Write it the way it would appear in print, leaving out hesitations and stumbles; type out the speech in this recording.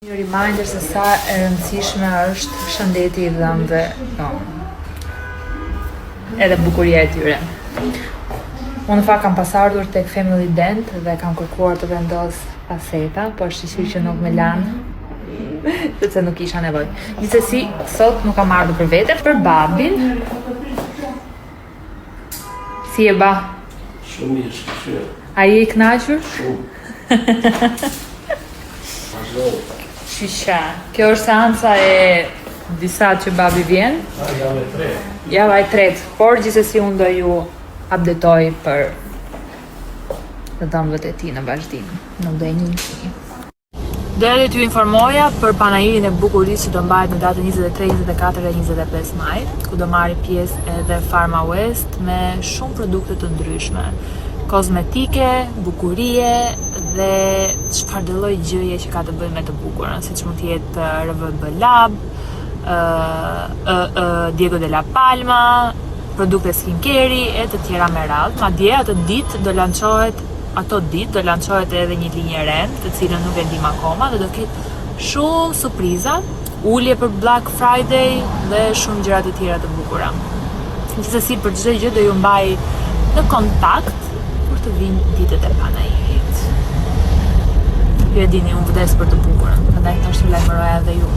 Një reminder se sa e rëndësishme është shëndeti i dhëmbëve, edhe bukuria e tyre. Unë në fakt kam pasardhur tek Family Dent dhe kam kërkuar të vendos faseta, por shqyr që nuk me lanë, sepse nuk isha nevojë. Gjithsesi, sot nuk kam ardhur për vete, për babin. Si e ba? Shumë mirë, shkëshyr. A je i kënaqur? Shumë. Shisha. Kjo është seanca e disa që babi vjen. Java e tretë. Java e tretë, por gjithsesi unë do ju updatoj për të dhëmbët e tij në vazhdim. Nuk do e njihni. Deri t'ju informoja për panajirin e bukurisë që do mbahet në datën 23, 24 dhe 25 maj, ku do marri pjesë edhe Pharma West me shumë produkte të ndryshme. Kozmetike, bukurie dhe çfarë do lloj gjëje që ka të bëjë me të bukurën, siç mund të jetë RVB Lab, Diego de la Palma, produkte skincare e të tjera me radhë. Madje ato ditë do lançohet edhe një linjë re, të cilën nuk e dim akoma, dhe do ketë shumë surpriza, ulje për Black Friday dhe shumë gjëra të tjera të bukura. Gjithsesi, për çdo gjë do ju mbaj në kontakt për të vinë ditët e panajirit. Ju e dini, unë vdes për të bukurën, prandaj tash u lajmëroja edhe ju.